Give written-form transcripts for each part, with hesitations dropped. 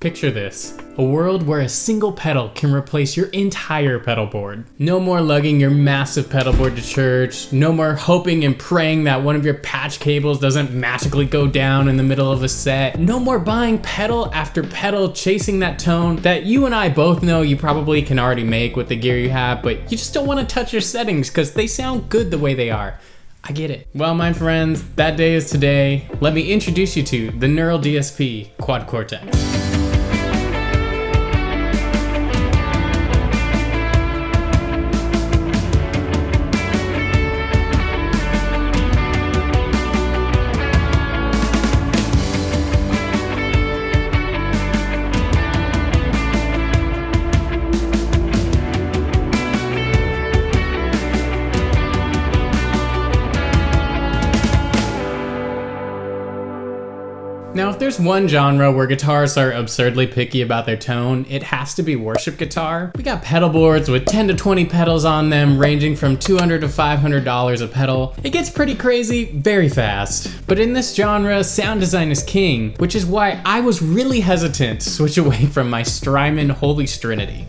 Picture this, a world where a single pedal can replace your entire pedal board. No more lugging your massive pedal board to church, no more hoping and praying that one of your patch cables doesn't magically go down in the middle of a set. No more buying pedal after pedal chasing that tone that you and I both know you probably can already make with the gear you have, but you just don't want to touch your settings because they sound good the way they are. I get it. Well, my friends, that day is today. Let me introduce you to the Neural DSP Quad Cortex. Now, if there's one genre where guitarists are absurdly picky about their tone, it has to be worship guitar. We got pedal boards with 10 to 20 pedals on them, ranging from $200 to $500 a pedal. It gets pretty crazy very fast. But in this genre, sound design is king, which is why I was really hesitant to switch away from my Strymon Holy Trinity.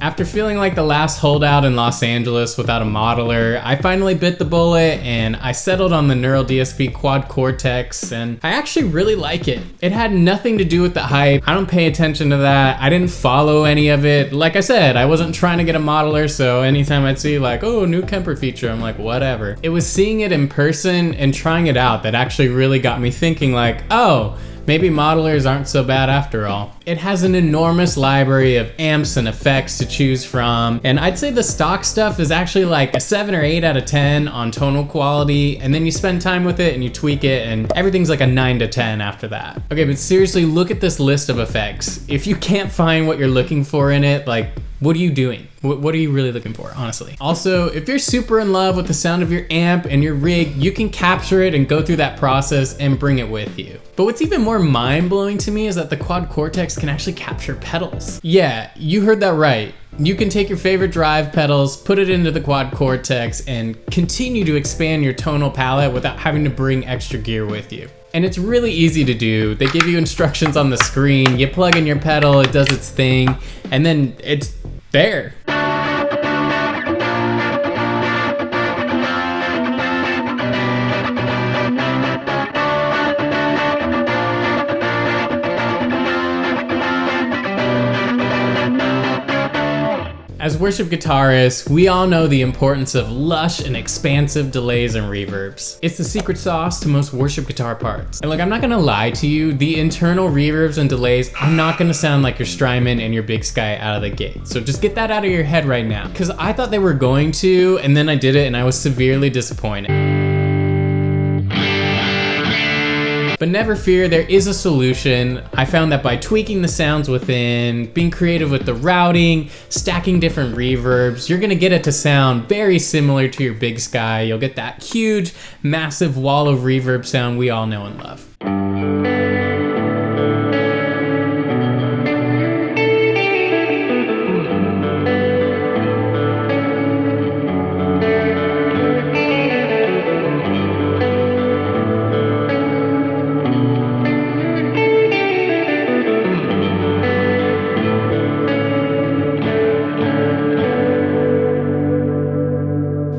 After feeling like the last holdout in Los Angeles without a modeler, I finally bit the bullet and I settled on the Neural DSP Quad Cortex, and I actually really like it. It had nothing to do with the hype. I don't pay attention to that. I didn't follow any of it. Like I said, I wasn't trying to get a modeler, so anytime I'd see like, oh, new Kemper feature, I'm like, whatever. It was seeing it in person and trying it out that actually really got me thinking like, oh, maybe modelers aren't so bad after all. It has an enormous library of amps and effects to choose from, and I'd say the stock stuff is actually like a 7 or 8 out of 10 on tonal quality, and then you spend time with it and you tweak it and everything's like a 9 to 10 after that. Okay, but seriously, look at this list of effects. If you can't find what you're looking for in it, like, what are you doing? What are you really looking for, honestly? Also, if you're super in love with the sound of your amp and your rig, you can capture it and go through that process and bring it with you. But what's even more mind-blowing to me is that the Quad Cortex can actually capture pedals. Yeah, you heard that right. You can take your favorite drive pedals, put it into the Quad Cortex, and continue to expand your tonal palette without having to bring extra gear with you. And it's really easy to do. They give you instructions on the screen, you plug in your pedal, it does its thing, and then it's there. As worship guitarists, we all know the importance of lush and expansive delays and reverbs. It's the secret sauce to most worship guitar parts. And like, I'm not gonna lie to you, the internal reverbs and delays are not gonna sound like your Strymon and your Big Sky out of the gate. So just get that out of your head right now. Because I thought they were going to, and then I did it and I was severely disappointed. But never fear, there is a solution. I found that by tweaking the sounds within, being creative with the routing, stacking different reverbs, you're gonna get it to sound very similar to your Big Sky. You'll get that huge, massive wall of reverb sound we all know and love.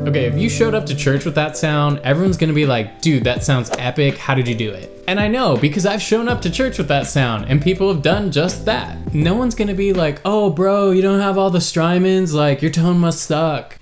Okay, if you showed up to church with that sound, everyone's gonna be like, dude, that sounds epic, how did you do it? And I know, because I've shown up to church with that sound, and people have done just that. No one's gonna be like, oh bro, you don't have all the Strymons, like, your tone must suck.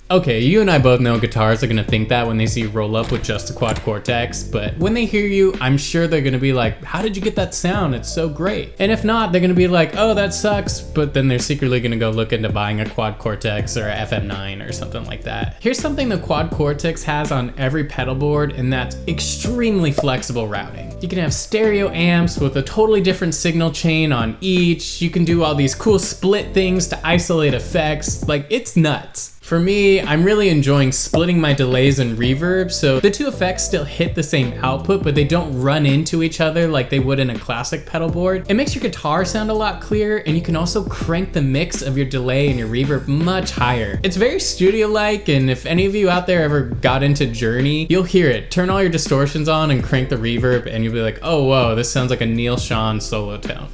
Okay, you and I both know guitarists are gonna think that when they see you roll up with just a Quad Cortex, but when they hear you, I'm sure they're gonna be like, how did you get that sound? It's so great. And if not, they're gonna be like, oh, that sucks, but then they're secretly gonna go look into buying a Quad Cortex or a FM9 or something like that. Here's something the Quad Cortex has on every pedal board, and that's extremely flexible routing. You can have stereo amps with a totally different signal chain on each. You can do all these cool split things to isolate effects. Like, it's nuts. For me, I'm really enjoying splitting my delays and reverb, so the two effects still hit the same output, but they don't run into each other like they would in a classic pedal board. It makes your guitar sound a lot clearer, and you can also crank the mix of your delay and your reverb much higher. It's very studio-like, and if any of you out there ever got into Journey, you'll hear it. Turn all your distortions on and crank the reverb, and you'll be like, oh whoa, this sounds like a Neil Schon solo tone.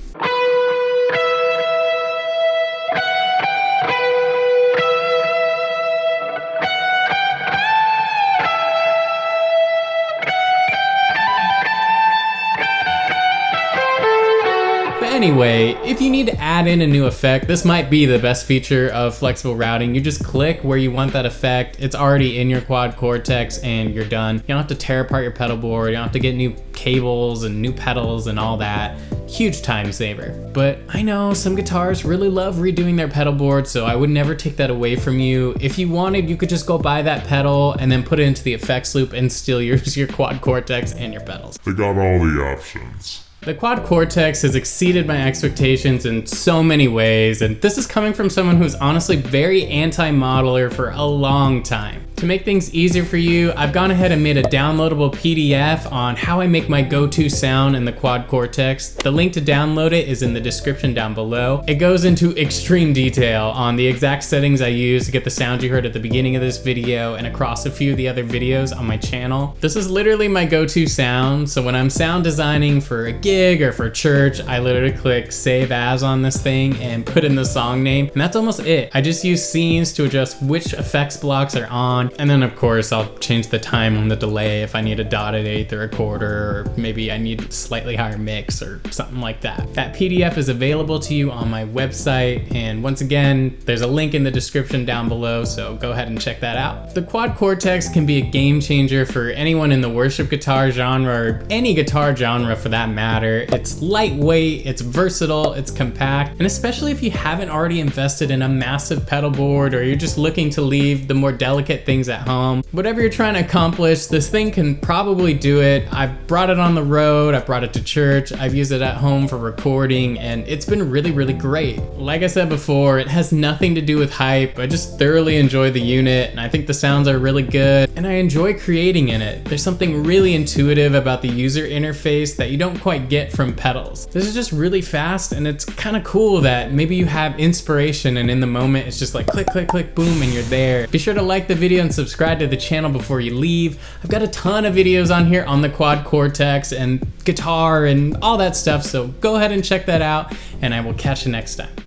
Anyway, if you need to add in a new effect, this might be the best feature of flexible routing. You just click where you want that effect. It's already in your Quad Cortex and you're done. You don't have to tear apart your pedal board. You don't have to get new cables and new pedals and all that. Huge time saver. But I know some guitarists really love redoing their pedal board, so I would never take that away from you. If you wanted, you could just go buy that pedal and then put it into the effects loop and still use your Quad Cortex and your pedals. They got all the options. The Quad Cortex has exceeded my expectations in so many ways, and this is coming from someone who's honestly very anti-modeler for a long time. To make things easier for you, I've gone ahead and made a downloadable PDF on how I make my go-to sound in the Quad Cortex. The link to download it is in the description down below. It goes into extreme detail on the exact settings I use to get the sound you heard at the beginning of this video and across a few of the other videos on my channel. This is literally my go-to sound, so when I'm sound designing for a gig or for church, I literally click Save As on this thing and put in the song name, and that's almost it. I just use scenes to adjust which effects blocks are on, and then of course I'll change the time on the delay if I need a dotted eighth or a quarter, or maybe I need a slightly higher mix or something like that. That PDF is available to you on my website, and once again, there's a link in the description down below, so go ahead and check that out. The Quad Cortex can be a game changer for anyone in the worship guitar genre, or any guitar genre for that matter. It's lightweight, it's versatile, it's compact, and especially if you haven't already invested in a massive pedal board, or you're just looking to leave the more delicate things at home. Whatever you're trying to accomplish, this thing can probably do it. I've brought it on the road, I've brought it to church, I've used it at home for recording, and it's been really, really great. Like I said before, it has nothing to do with hype. I just thoroughly enjoy the unit, and I think the sounds are really good, and I enjoy creating in it. There's something really intuitive about the user interface that you don't quite get from pedals. This is just really fast, and it's kind of cool that maybe you have inspiration and in the moment it's just like click, click, click, boom, and you're there. Be sure to like the video and subscribe to the channel before you leave. I've got a ton of videos on here on the Quad Cortex and guitar and all that stuff, so go ahead and check that out, and I will catch you next time.